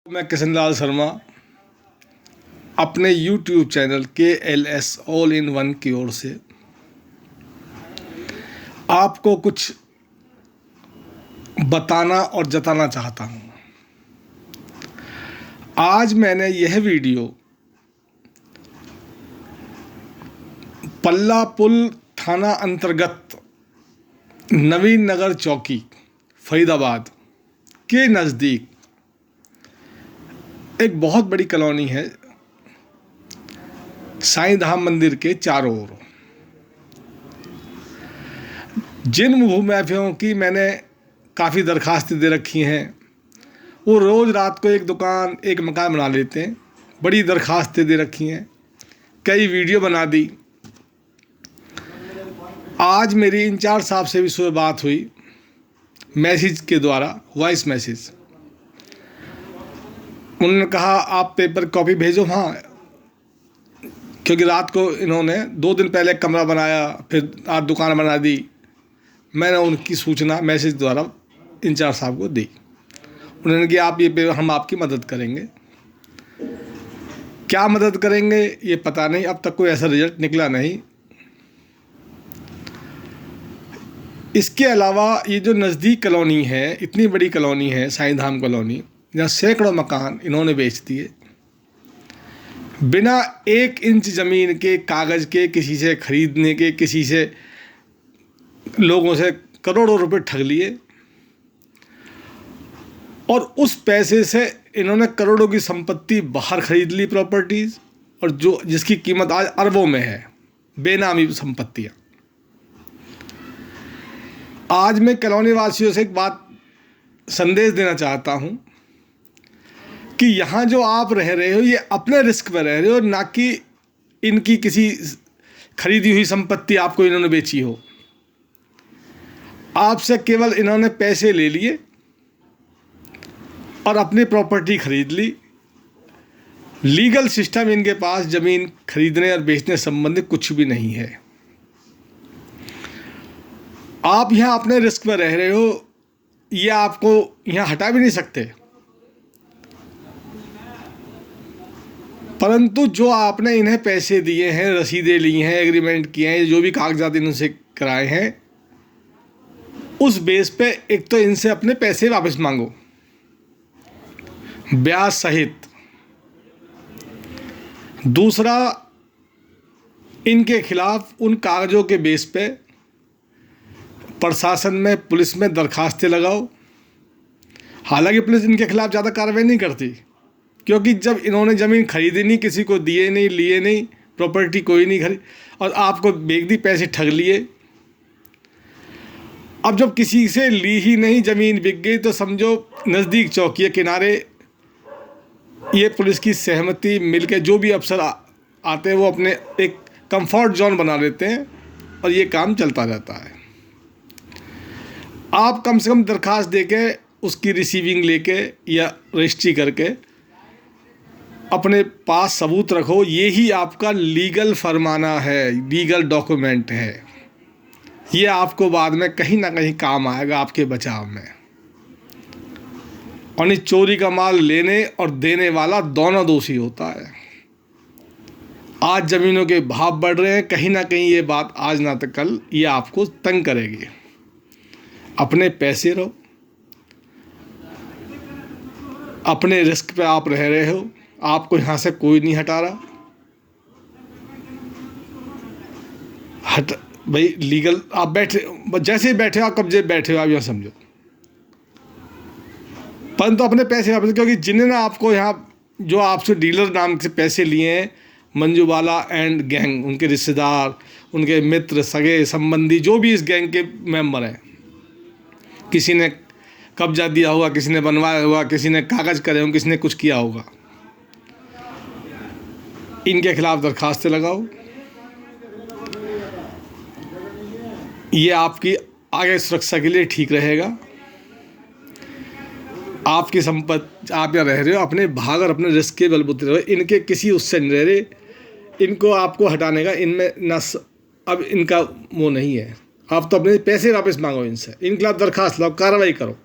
मैं किशन लाल शर्मा अपने YouTube channel KLS all in one की ओर से आपको कुछ बताना और जताना चाहता हूँ। आज मैंने यह वीडियो पल्ला पुल थाना अंतर्गत नवीन नगर चौकी फरीदाबाद के नज़दीक एक बहुत बड़ी कॉलोनी है, साईं धाम मंदिर के चारों ओर। जिन भूमाफियाओं की मैंने काफ़ी दरखास्तें दे रखी हैं, वो रोज़ रात को एक दुकान एक मकान बना लेते हैं। बड़ी दरखास्तें दे रखी हैं, कई वीडियो बना दी। आज मेरी इंचार्ज साहब से भी सुबह बात हुई, मैसेज के द्वारा, वॉइस मैसेज। उन्होंने कहा आप पेपर कॉपी भेजो। हाँ, क्योंकि रात को इन्होंने 2 दिन पहले कमरा बनाया, फिर आज दुकान बना दी। मैंने उनकी सूचना मैसेज द्वारा इंचार्ज साहब को दी। उन्होंने कहा आप ये हम आपकी मदद करेंगे। क्या मदद करेंगे ये पता नहीं, अब तक कोई ऐसा रिजल्ट निकला नहीं। इसके अलावा ये जो नज़दीक कॉलोनी है, इतनी बड़ी कॉलोनी है साईं धाम कॉलोनी, जहाँ सैकड़ों मकान इन्होंने बेच दिए बिना 1 इंच ज़मीन के, कागज़ के, किसी से ख़रीदने के, किसी से लोगों से करोड़ों रुपए ठग लिए। और उस पैसे से इन्होंने करोड़ों की संपत्ति बाहर खरीद ली, प्रॉपर्टीज़, और जो जिसकी कीमत आज अरबों में है, बेनामी संपत्तियाँ। आज मैं कॉलोनी वासियों से एक बात संदेश देना चाहता हूँ कि यहाँ जो आप रह रहे हो, ये अपने रिस्क पर रह रहे हो, ना कि इनकी किसी खरीदी हुई संपत्ति आपको इन्होंने बेची हो। आपसे केवल इन्होंने पैसे ले लिए और अपनी प्रॉपर्टी खरीद ली। लीगल सिस्टम इनके पास ज़मीन खरीदने और बेचने संबंधी कुछ भी नहीं है। आप यहाँ अपने रिस्क पर रह रहे हो, ये आपको यहाँ हटा भी नहीं सकते। परंतु जो आपने इन्हें पैसे दिए हैं, रसीदें ली हैं, एग्रीमेंट किए हैं, जो भी कागजात इनसे कराए हैं, उस बेस पे एक तो इनसे अपने पैसे वापस मांगो, ब्याज सहित। दूसरा, इनके खिलाफ उन कागज़ों के बेस पे प्रशासन में, पुलिस में दरखास्तें लगाओ। हालांकि पुलिस इनके खिलाफ ज़्यादा कार्रवाई नहीं करती, क्योंकि जब इन्होंने ज़मीन खरीदी नहीं, किसी को दिए नहीं, लिए नहीं, प्रॉपर्टी कोई नहीं खरीद, और आपको बेच दी, पैसे ठग लिए। अब जब किसी से ली ही नहीं, ज़मीन बिक गई, तो समझो नज़दीक चौकी के किनारे ये पुलिस की सहमति मिलकर जो भी अफसर आते हैं, वो अपने एक कंफर्ट जोन बना लेते हैं और ये काम चलता रहता है। आप कम से कम दरखास्त देके, उसकी रिसीविंग लेके या रजिस्ट्री करके अपने पास सबूत रखो। ये ही आपका लीगल फरमाना है, लीगल डॉक्यूमेंट है। ये आपको बाद में कहीं ना कहीं काम आएगा, आपके बचाव में। और इस चोरी का माल लेने और देने वाला दोनों दोषी होता है। आज ज़मीनों के भाव बढ़ रहे हैं, कहीं ना कहीं ये बात आज ना तो कल ये आपको तंग करेगी। अपने पैसे रहो, अपने रिस्क पे आप रह रहे हो, आपको यहाँ से कोई नहीं हटा रहा। भाई लीगल आप बैठे, जैसे ही बैठे हो आप, कब्जे बैठे हो आप, यहाँ समझो। परंतु अपने पैसे वापस, क्योंकि जिन्होंने आपको यहाँ, जो आपसे डीलर नाम से पैसे लिए हैं, मंजूबाला एंड गैंग, उनके रिश्तेदार, उनके मित्र, सगे संबंधी, जो भी इस गैंग के मेंबर हैं, किसी ने कब्जा दिया होगा, किसी ने बनवाया होगा, किसी ने कागज़ करे होंगे, किसी ने कुछ किया होगा। इनके खिलाफ दरखास्तें लगाओ। ये आपकी आगे सुरक्षा के लिए ठीक रहेगा। आपकी संपत्ति, आप यहाँ रह रहे हो अपने भाग और अपने रिस्क के बलबूते रहो। इनके किसी उससे नहीं रह रहे। इनको आपको हटाने का इनमें न अब इनका वो नहीं है। आप तो अपने पैसे वापस मांगो इनसे, इनके खिलाफ दरखास्त लाओ, कार्रवाई करो।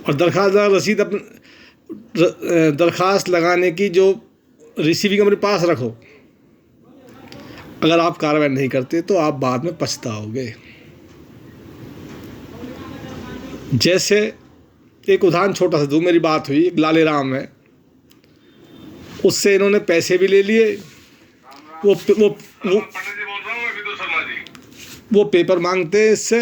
और दरखास्त रसीद अपने दरख्वास्त लगाने की जो रिसीविंग अपने पास रखो। अगर आप कार्रवाई नहीं करते तो आप बाद में पछताओगे। जैसे एक उदाहरण छोटा सा दूँ, मेरी बात हुई, एक लाले राम है, उससे इन्होंने पैसे भी ले लिए। वो पेपर मांगते हैं इससे,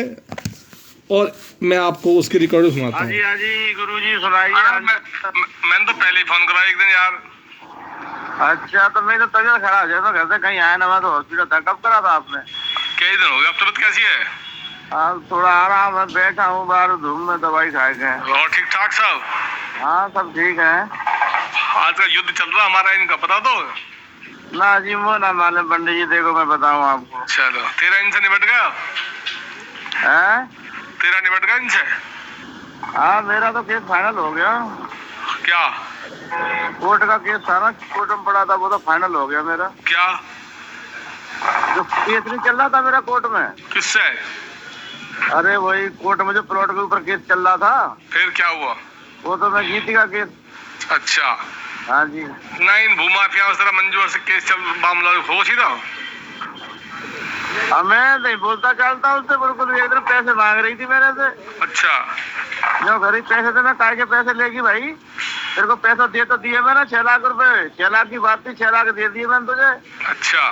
और मैं आपको उसकी रिकॉर्डिंग सुनाता हूँ। हाँ जी गुरुजी सुनाइए। मैंने तो पहले ही फोन करा एक दिन यार। अच्छा, तो मेरी तो तबीयत खराब है, तो घर से कहीं आया ना, मैं तो हॉस्पिटल था। कब करा था आपने? कई दिन हो गए। अब तबीयत कैसी है? हाँ, थोड़ा आराम है, बैठा हूँ बाहर धूप में, दवाई खाए गए। और ठीक ठाक सब? हाँ, सब ठीक है। आज का युद्ध चल रहा हमारा, इनका पता तो? ना जी, वो ना मालूम पंडित जी, देखो मैं बताऊँ आपको। चलो, तेरा इनसे निपट गया? है? तेरा निपट गया इनसे? हाँ, मेरा तो केस फाइनल हो गया। क्या? कोर्ट का केस था ना, कोर्ट में पड़ा था, वो तो फाइनल हो गया मेरा। क्या? जो केस नहीं चल रहा था मेरा कोर्ट में। किससे? अरे वही कोर्ट में जो प्लॉट के ऊपर केस चल रहा था। फिर क्या हुआ? वो तो मैं जीती का केस। अच्छा। हाँ जी। नहीं, भूमाफिया जरा मंजूर से केस चल मामला हो सी ना। मैं नहीं बोलता चलता उससे, बिल्कुल। एक दिन पैसे मांग रही थी मेरे से। अच्छा। जो गरीब पैसे थे, मैं काय के पैसे लेगी भाई? तेरे को पैसा दे तो दिए मैंने 6 लाख रुपए। 6 लाख की बात थी, 6 लाख दे दिए मैंने तुझे। अच्छा।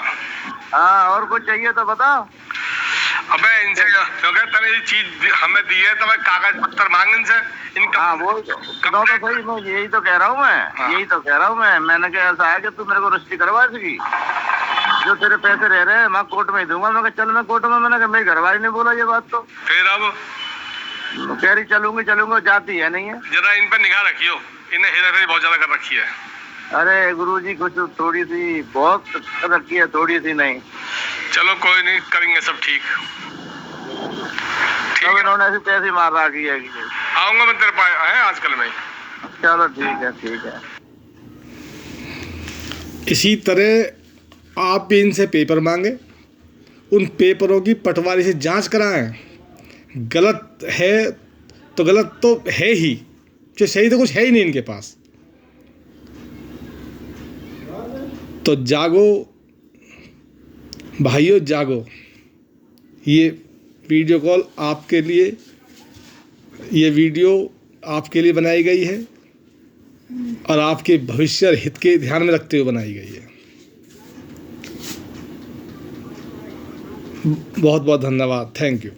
हाँ, और कुछ चाहिए तो बता। अबे इनसे क्योंकि तने ये चीज हमें दी है तो मैं कागज पत्तर मांग इनसे इनका। हाँ, वो तो सही, मैं यही तो कह रहा हूँ। हाँ। यही तो कह रहा हूँ मैंने कहा ऐसा है कि तू मेरे को रजिस्ट्री करवा सकी। जो तेरे पैसे रह रहे हैं मैं कोर्ट में ही दूंगा। मैं चल, मैं कोर्ट में, मैंने कहा मेरी घरवाली ने बोला ये बात। तो फिर अब कह रही चलूंगी, जाती है नहीं है। जरा इन पर निगाह रखियो, इन्हें हेराफेरी बहुत ज्यादा कर रखी है। अरे गुरुजी, कुछ थोड़ी सी बहुत कर रखी है, थोड़ी सी नहीं। चलो कोई नहीं, करेंगे सब ठीक। तब इन्होंने ऐसी पैसे मार रखी है। आऊंगा मैं तेरे पास है आजकल में। चलो ठीक है, ठीक है। इसी तरह आप भी इनसे पेपर मांगे, उन पेपरों की पटवारी से जांच कराएं। गलत है तो गलत तो है ही, जो सही तो कुछ है ही नहीं इनके पास। तो जागो भाइयों, जागो। ये वीडियो कॉल आपके लिए, ये वीडियो आपके लिए बनाई गई है और आपके भविष्य और हित के ध्यान में रखते हुए बनाई गई है। बहुत बहुत धन्यवाद। Thank you.